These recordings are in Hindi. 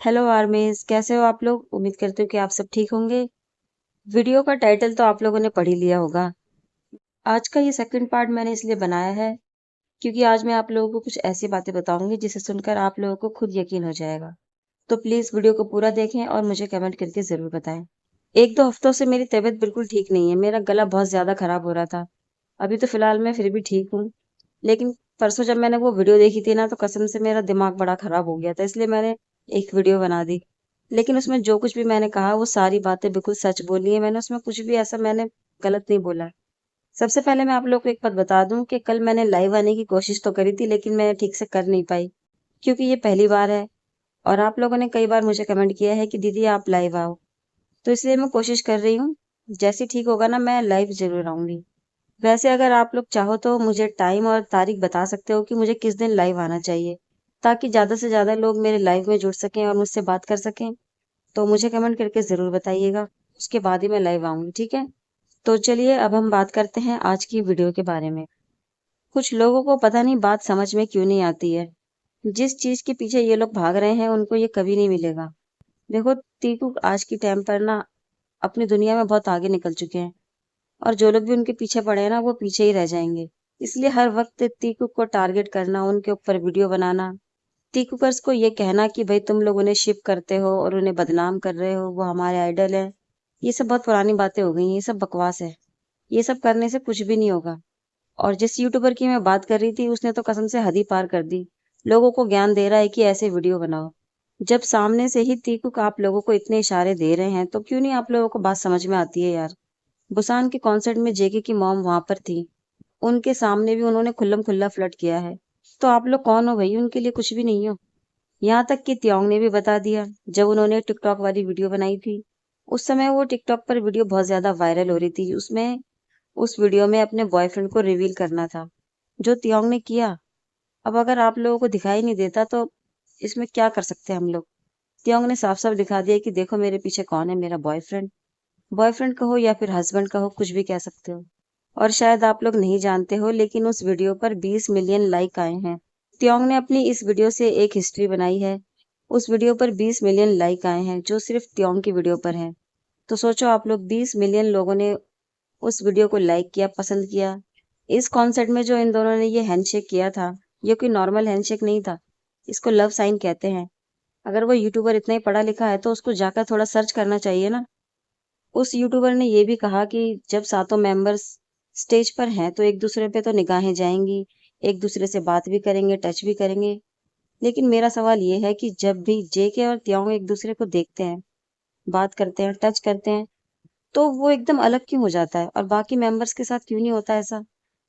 हेलो आर्मीज, कैसे हो आप लोग। उम्मीद करती हूँ कि आप सब ठीक होंगे। वीडियो का टाइटल तो आप लोगों ने पढ़ ही लिया होगा। आज का ये सेकंड पार्ट मैंने इसलिए बनाया है क्योंकि आज मैं आप लोगों को कुछ ऐसी बातें बताऊंगी जिसे सुनकर आप लोगों को खुद यकीन हो जाएगा। तो प्लीज वीडियो को पूरा देखें और मुझे कमेंट करके जरूर बताएं। एक दो हफ्तों से मेरी तबीयत बिल्कुल ठीक नहीं है। मेरा गला बहुत ज्यादा खराब हो रहा था। अभी तो फिलहाल मैं फिर भी ठीक हूँ, लेकिन परसों जब मैंने वो वीडियो देखी थी ना, तो कसम से मेरा दिमाग बड़ा खराब हो गया था। इसलिए मैंने एक वीडियो बना दी। लेकिन उसमें जो कुछ भी मैंने कहा वो सारी बातें बिल्कुल सच बोली है मैंने। उसमें कुछ भी ऐसा मैंने गलत नहीं बोला। सबसे पहले मैं आप लोग को एक बात बता दूं कि कल मैंने लाइव आने की कोशिश तो करी थी, लेकिन मैं ठीक से कर नहीं पाई क्योंकि ये पहली बार है। और आप लोगों ने कई बार मुझे कमेंट किया है कि दीदी आप लाइव आओ, तो इसलिए मैं कोशिश कर रही हूँ। जैसे ठीक होगा ना, मैं लाइव जरूर आऊंगी। वैसे अगर आप लोग चाहो तो मुझे टाइम और तारीख बता सकते हो कि मुझे किस दिन लाइव आना चाहिए, ताकि ज्यादा से ज्यादा लोग मेरे लाइव में जुड़ सकें और मुझसे बात कर सकें। तो मुझे कमेंट करके जरूर बताइएगा, उसके बाद ही मैं लाइव आऊंगी, ठीक है। तो चलिए अब हम बात करते हैं आज की वीडियो के बारे में। कुछ लोगों को पता नहीं बात समझ में क्यों नहीं आती है। जिस चीज के पीछे ये लोग भाग रहे हैं उनको ये कभी नहीं मिलेगा। देखो, तीकू आज की टाइम पर ना अपनी दुनिया में बहुत आगे निकल चुके हैं, और जो लोग भी उनके पीछे पड़े हैं ना, वो पीछे ही रह जाएंगे। इसलिए हर वक्त तीकू को टारगेट करना, उनके ऊपर वीडियो बनाना, तीकूकर्स को ये कहना कि भाई तुम लोग उन्हें शिप करते हो और उन्हें बदनाम कर रहे हो, वो हमारे आइडल है, ये सब बहुत पुरानी बातें हो गई हैं। ये सब बकवास है। ये सब करने से कुछ भी नहीं होगा। और जिस यूट्यूबर की मैं बात कर रही थी, उसने तो कसम से हद ही पार कर दी। लोगों को ज्ञान दे रहा है कि ऐसे वीडियो बनाओ। जब सामने से ही तीकू आप लोगों को इतने इशारे दे रहे हैं, तो क्यों नहीं आप लोगों को बात समझ में आती है यार। बुसान के कॉन्सर्ट में जेके की मॉम वहां पर थी, उनके सामने भी उन्होंने खुल्लम खुल्ला फ्लर्ट किया है। तो आप लोग कौन हो भाई, उनके लिए कुछ भी नहीं हो। यहाँ तक कि त्योंग ने भी बता दिया, जब उन्होंने टिकटॉक वाली वीडियो बनाई थी, उस समय वो टिकटॉक पर वीडियो बहुत ज्यादा वायरल हो रही थी। उसमें उस वीडियो में अपने बॉयफ्रेंड को रिवील करना था, जो त्योंग ने किया। अब अगर आप लोगों को दिखाई नहीं देता तो इसमें क्या कर सकते हैं हम लोग। त्योंग ने साफ साफ दिखा दिया कि देखो मेरे पीछे कौन है, मेरा बॉयफ्रेंड। बॉयफ्रेंड कहो या फिर हस्बैंड कहो, कुछ भी कह सकते हो। और शायद आप लोग नहीं जानते हो, लेकिन उस वीडियो पर 20 मिलियन लाइक आए हैं। त्योंग ने अपनी इस वीडियो से एक हिस्ट्री बनाई है। उस वीडियो पर 20 मिलियन लाइक आए हैं, जो सिर्फ त्योंग की वीडियो पर है। तो सोचो आप लोग, 20 मिलियन लोगों ने उस वीडियो को लाइक किया, पसंद किया। इस कॉन्सर्ट में जो इन दोनों ने ये हैंडशेक किया था, ये कोई नॉर्मल हैंडशेक नहीं था। इसको लव साइन कहते हैं। अगर वो यूट्यूबर इतना ही पढ़ा लिखा है तो उसको जाकर थोड़ा सर्च करना चाहिए ना। उस यूट्यूबर ने ये भी कहा कि जब सातों मेंबर्स स्टेज पर हैं तो एक दूसरे पे तो निगाहें जाएंगी, एक दूसरे से बात भी करेंगे, टच भी करेंगे। लेकिन मेरा सवाल ये है कि जब भी जेके और त्योंग एक दूसरे को देखते हैं, बात करते हैं, टच करते हैं, तो वो एकदम अलग क्यों हो जाता है और बाकी मेंबर्स के साथ क्यों नहीं होता ऐसा।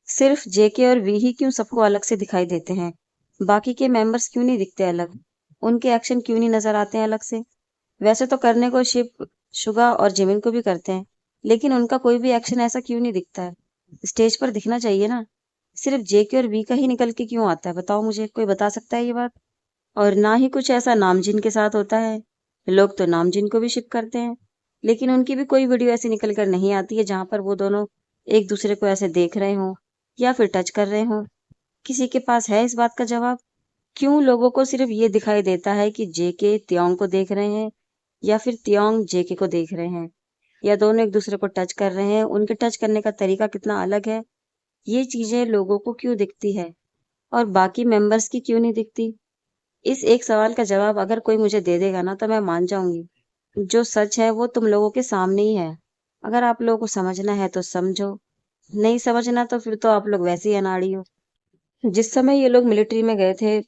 सिर्फ जेके और वी ही क्यों सबको अलग से दिखाई देते हैं, बाकी के मेंबर्स क्यों नहीं दिखते अलग। उनके एक्शन क्यों नहीं नजर आते हैं अलग से। वैसे तो करने को शिव, शुगा और जिमिन को भी करते हैं, लेकिन उनका कोई भी एक्शन ऐसा क्यों नहीं दिखता है। स्टेज पर दिखना चाहिए ना। सिर्फ जेके और वी का ही निकल के क्यों आता है, बताओ मुझे, कोई बता सकता है ये बात। और ना ही कुछ ऐसा नामजिन के साथ होता है। लोग तो नामजिन को भी शिप करते हैं, लेकिन उनकी भी कोई वीडियो ऐसी निकल कर नहीं आती है जहां पर वो दोनों एक दूसरे को ऐसे देख रहे हों या फिर टच कर रहे हों। किसी के पास है इस बात का जवाब। क्यों लोगों को सिर्फ ये दिखाई देता है कि जेके त्योंग को देख रहे हैं, या फिर त्योंग जेके को देख रहे हैं, या दोनों एक दूसरे को टच कर रहे हैं, उनके टच करने का तरीका कितना अलग है। ये चीजें लोगों को क्यों दिखती है और बाकी मेंबर्स की क्यों नहीं दिखती। इस एक सवाल का जवाब अगर कोई मुझे दे देगा ना, तो मैं मान जाऊंगी। जो सच है वो तुम लोगों के सामने ही है। अगर आप लोगों को समझना है तो समझो, नहीं समझना तो फिर तो आप लोग वैसे ही अनाड़ी हो। जिस समय ये लोग मिलिट्री में गए थे,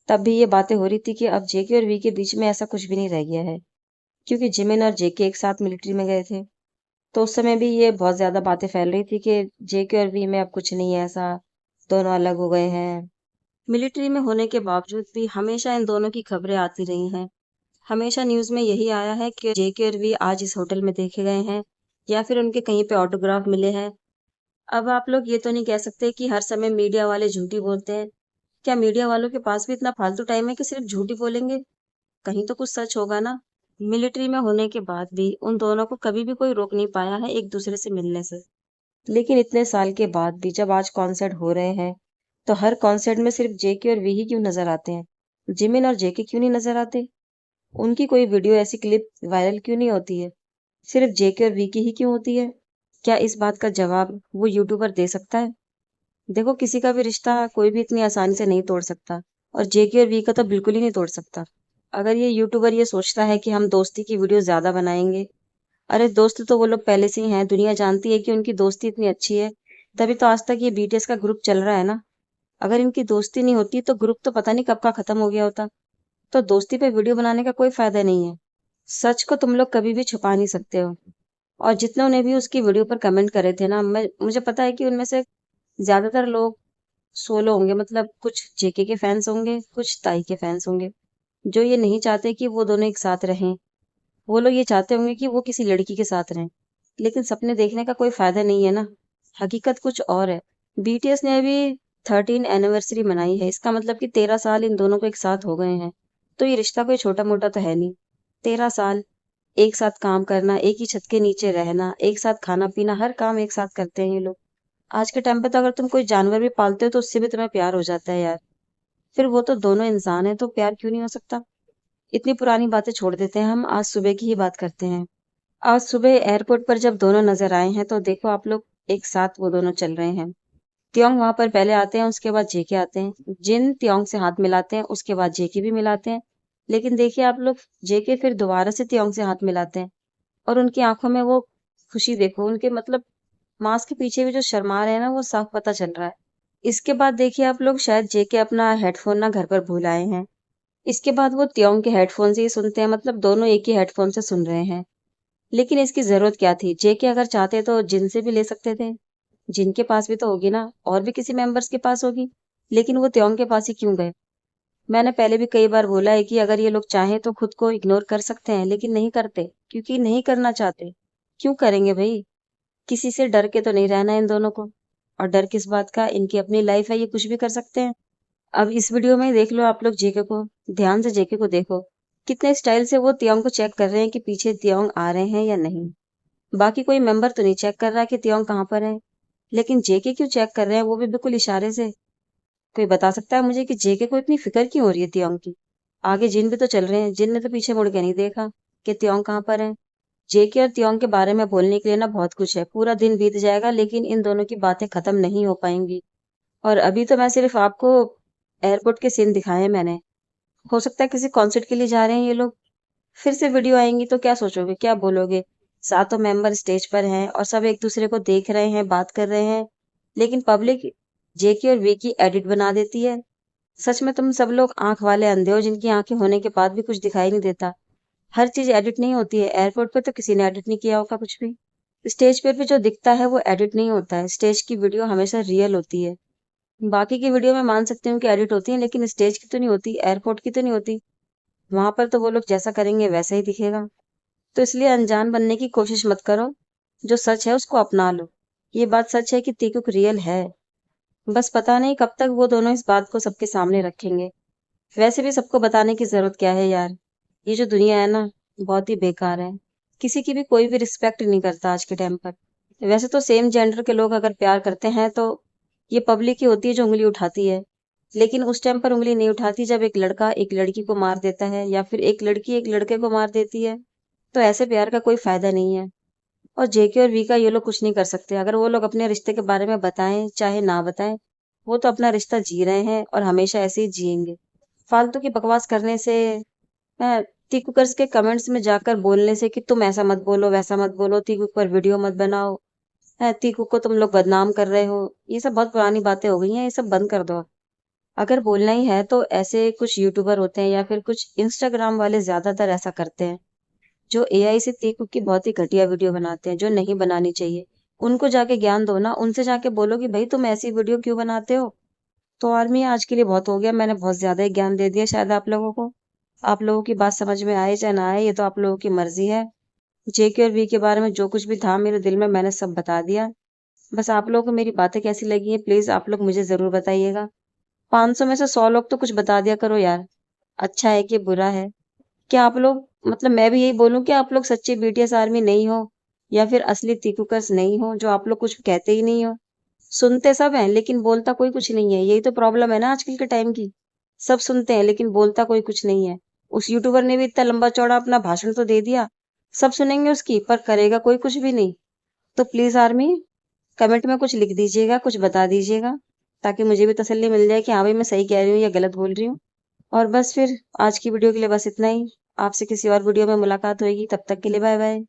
तब भी ये बातें हो रही थी कि अब जेके और वी के बीच में ऐसा कुछ भी नहीं रह गया है, क्योंकि जिमिन और जेके एक साथ मिलिट्री में गए थे। तो उस समय भी ये बहुत ज्यादा बातें फैल रही थी कि जेके और वी में अब कुछ नहीं है ऐसा, दोनों अलग हो गए हैं। मिलिट्री में होने के बावजूद भी हमेशा इन दोनों की खबरें आती रही हैं। हमेशा न्यूज में यही आया है कि जेके और वी आज इस होटल में देखे गए हैं, या फिर उनके कहीं पे ऑटोग्राफ मिले हैं। अब आप लोग ये तो नहीं कह सकते कि हर समय मीडिया वाले झूठी बोलते हैं। क्या मीडिया वालों के पास भी इतना फालतू टाइम है कि सिर्फ झूठी बोलेंगे। कहीं तो कुछ सच होगा ना। मिलिट्री में होने के बाद भी उन दोनों को कभी भी कोई रोक नहीं पाया है एक दूसरे से मिलने से। लेकिन इतने साल के बाद भी जब आज कॉन्सर्ट हो रहे हैं, तो हर कॉन्सर्ट में सिर्फ जेके और वी ही क्यों नजर आते हैं। जिमिन और जेके क्यों नहीं नजर आते। उनकी कोई वीडियो ऐसी क्लिप वायरल क्यों नहीं होती है? सिर्फ जेके और वी की ही क्यों होती है? क्या इस बात का जवाब वो यूट्यूबर दे सकता है? देखो, किसी का भी रिश्ता कोई भी इतनी आसानी से नहीं तोड़ सकता, और जेके और वी का तो बिल्कुल ही नहीं तोड़ सकता। अगर ये यूट्यूबर ये सोचता है कि हम दोस्ती की वीडियो ज्यादा बनाएंगे, अरे दोस्त तो वो लोग पहले से ही हैं, दुनिया जानती है कि उनकी दोस्ती इतनी अच्छी है, तभी तो आज तक ये बीटीएस का ग्रुप चल रहा है ना। अगर इनकी दोस्ती नहीं होती तो ग्रुप तो पता नहीं कब का खत्म हो गया होता। तो दोस्ती पे वीडियो बनाने का कोई फायदा नहीं है। सच को तुम लोग कभी भी छुपा नहीं सकते हो। और जितनों ने भी उसकी वीडियो पर कमेंट करे थे ना, मुझे पता है कि उनमें से ज्यादातर लोग सोलो होंगे, मतलब कुछ जेके के फैंस होंगे, कुछ ताई के फैंस होंगे, जो ये नहीं चाहते कि वो दोनों एक साथ रहें। वो लोग ये चाहते होंगे कि वो किसी लड़की के साथ रहें। लेकिन सपने देखने का कोई फायदा नहीं है ना। हकीकत कुछ और है। बीटीएस ने अभी 13 एनिवर्सरी मनाई है, इसका मतलब कि 13 साल इन दोनों को एक साथ हो गए हैं। तो ये रिश्ता कोई छोटा मोटा तो है नहीं। 13 साल एक साथ काम करना, एक ही छत के नीचे रहना, एक साथ खाना पीना, हर काम एक साथ करते हैं ये लोग। आज के टाइम पे तो अगर तुम कोई जानवर भी पालते हो तो उससे भी तुम्हें प्यार हो जाता है यार। फिर वो तो दोनों इंसान है, तो प्यार क्यों नहीं हो सकता? इतनी पुरानी बातें छोड़ देते हैं, हम आज सुबह की ही बात करते हैं। आज सुबह एयरपोर्ट पर जब दोनों नजर आए हैं तो देखो आप लोग, एक साथ वो दोनों चल रहे हैं। त्योंग वहां पर पहले आते हैं, उसके बाद जेके आते हैं। जिन त्योंग से हाथ मिलाते हैं उसके बाद जेके भी मिलाते हैं। लेकिन देखिए आप लोग, जेके फिर दोबारा से त्योंग से हाथ मिलाते हैं, और उनकी आंखों में वो खुशी देखो, उनके मतलब मास्क के पीछे भी जो शर्मा रहे हैं ना, वो साफ पता चल रहा है। इसके बाद देखिए आप लोग, शायद जेके अपना हेडफोन ना घर पर भूल आए हैं। इसके बाद वो त्योंग के हेडफोन से ही सुनते हैं, मतलब दोनों एक ही हेडफोन से सुन रहे हैं। लेकिन इसकी जरूरत क्या थी? जेके अगर चाहते तो जिन से भी ले सकते थे। जिनके पास भी तो होगी ना, और भी किसी मेंबर्स के पास होगी। लेकिन वो त्योंग के पास ही क्यों गए? मैंने पहले भी कई बार बोला है कि अगर ये लोग चाहें तो खुद को इग्नोर कर सकते हैं, लेकिन नहीं करते, क्योंकि नहीं करना चाहते। क्यों करेंगे भाई? किसी से डर के तो नहीं रहना इन दोनों को। और डर किस बात का? इनकी अपनी लाइफ है, ये कुछ भी कर सकते हैं। अब इस वीडियो में देख लो आप लोग जेके को, ध्यान से जेके को देखो। कितने स्टाइल से वो तियोंग को चेक कर रहे हैं कि पीछे तियोंग आ रहे हैं या नहीं। बाकी कोई मेंबर तो नहीं चेक कर रहा कि तियोंग कहाँ पर है। लेकिन जेके क्यों चेक कर रहे हैं, वो भी बिल्कुल इशारे से? कोई बता सकता है मुझे कि जेके को इतनी फिक्र क्यों हो रही है तियोंग की? आगे जिन भी तो चल रहे हैं, जिन ने तो पीछे मुड़ के नहीं देखा कि तियोंग कहाँ पर है। जेके और तियोंग के बारे में बोलने के लिए ना बहुत कुछ है, पूरा दिन बीत जाएगा, लेकिन इन दोनों की बातें खत्म नहीं हो पाएंगी। और अभी तो मैं सिर्फ आपको एयरपोर्ट के सीन दिखाए हैं मैंने। हो सकता है किसी कॉन्सर्ट के लिए जा रहे हैं ये लोग। फिर से वीडियो आएंगी तो क्या सोचोगे, क्या बोलोगे? सातों मेंबर स्टेज पर हैं और सब एक दूसरे को देख रहे हैं, बात कर रहे हैं, लेकिन पब्लिक जेके और वी की एडिट बना देती है। सच में तुम सब लोग आंख वाले अंधे हो, जिनकी आंखें होने के बाद भी कुछ दिखाई नहीं देता। हर चीज एडिट नहीं होती है। एयरपोर्ट पे तो किसी ने एडिट नहीं किया होगा कुछ भी। स्टेज पे भी जो दिखता है वो एडिट नहीं होता है। स्टेज की वीडियो हमेशा रियल होती है। बाकी की वीडियो में मान सकती हूँ कि एडिट होती है, लेकिन स्टेज की तो नहीं होती, एयरपोर्ट की तो नहीं होती। वहां पर तो वो लोग जैसा करेंगे वैसा ही दिखेगा। तो इसलिए अनजान बनने की कोशिश मत करो। जो सच है उसको अपना लो। ये बात सच है कि तीकुक रियल है। बस पता नहीं कब तक वो दोनों इस बात को सबके सामने रखेंगे। वैसे भी सबको बताने की जरूरत क्या है यार। ये जो दुनिया है ना, बहुत ही बेकार है। किसी की भी कोई भी रिस्पेक्ट नहीं करता आज के टाइम पर। वैसे तो सेम जेंडर के लोग अगर प्यार करते हैं तो ये पब्लिक ही होती है जो उंगली उठाती है। लेकिन उस टाइम पर उंगली नहीं उठाती जब एक लड़का एक लड़की को मार देता है, या फिर एक लड़की एक लड़के को मार देती है। तो ऐसे प्यार का कोई फायदा नहीं है। और जेके और वी का ये लोग कुछ नहीं कर सकते। अगर वो लोग अपने रिश्ते के बारे में बताएं चाहे ना बताएं, वो तो अपना रिश्ता जी रहे हैं और हमेशा ऐसे ही जिएंगे। फालतू की बकवास करने से, तीकुकर्स के कमेंट्स में जाकर बोलने से कि तुम ऐसा मत बोलो, वैसा मत बोलो, तीकुक पर वीडियो मत बनाओ, तीकुक को तुम लोग बदनाम कर रहे हो, ये सब बहुत पुरानी बातें हो गई हैं, ये सब बंद कर दो। अगर बोलना ही है तो ऐसे कुछ यूट्यूबर होते हैं या फिर कुछ इंस्टाग्राम वाले ज्यादातर ऐसा करते हैं, जो एआई से तीकुक की बहुत ही घटिया वीडियो बनाते हैं, जो नहीं बनानी चाहिए। उनको जाके ज्ञान दो ना, उनसे जाके बोलो कि भाई तुम ऐसी वीडियो क्यों बनाते हो। तो आर्मी, आज के लिए बहुत हो गया, मैंने बहुत ज्यादा ही ज्ञान दे दिया शायद आप लोगों को। आप लोगों की बात समझ में आए चाहे ना आए, ये तो आप लोगों की मर्जी है। जेके और वी के बारे में जो कुछ भी था मेरे दिल में, मैंने सब बता दिया। बस आप लोगों को मेरी बातें कैसी लगी है, प्लीज आप लोग मुझे जरूर बताइएगा। 500 में से 100 लोग तो कुछ बता दिया करो यार। अच्छा है कि बुरा है? क्या आप लोग, मतलब मैं भी यही बोलूं कि आप लोग सच्चे बीटीएस आर्मी नहीं हो, या फिर असली तीकुकर्स नहीं हो, जो आप लोग कुछ कहते ही नहीं हो? सुनते सब हैं लेकिन बोलता कोई कुछ नहीं है। यही तो प्रॉब्लम है ना आजकल के टाइम की। सब सुनते हैं लेकिन बोलता कोई कुछ नहीं है। उस यूट्यूबर ने भी इतना लंबा चौड़ा अपना भाषण तो दे दिया, सब सुनेंगे उसकी, पर करेगा कोई कुछ भी नहीं। तो प्लीज आर्मी, कमेंट में कुछ लिख दीजिएगा, कुछ बता दीजिएगा, ताकि मुझे भी तसल्ली मिल जाए कि हाँ भाई मैं सही कह रही हूँ या गलत बोल रही हूँ। और बस फिर आज की वीडियो के लिए बस इतना ही। आपसे किसी और वीडियो में मुलाकात होगी, तब तक के लिए बाय बाय।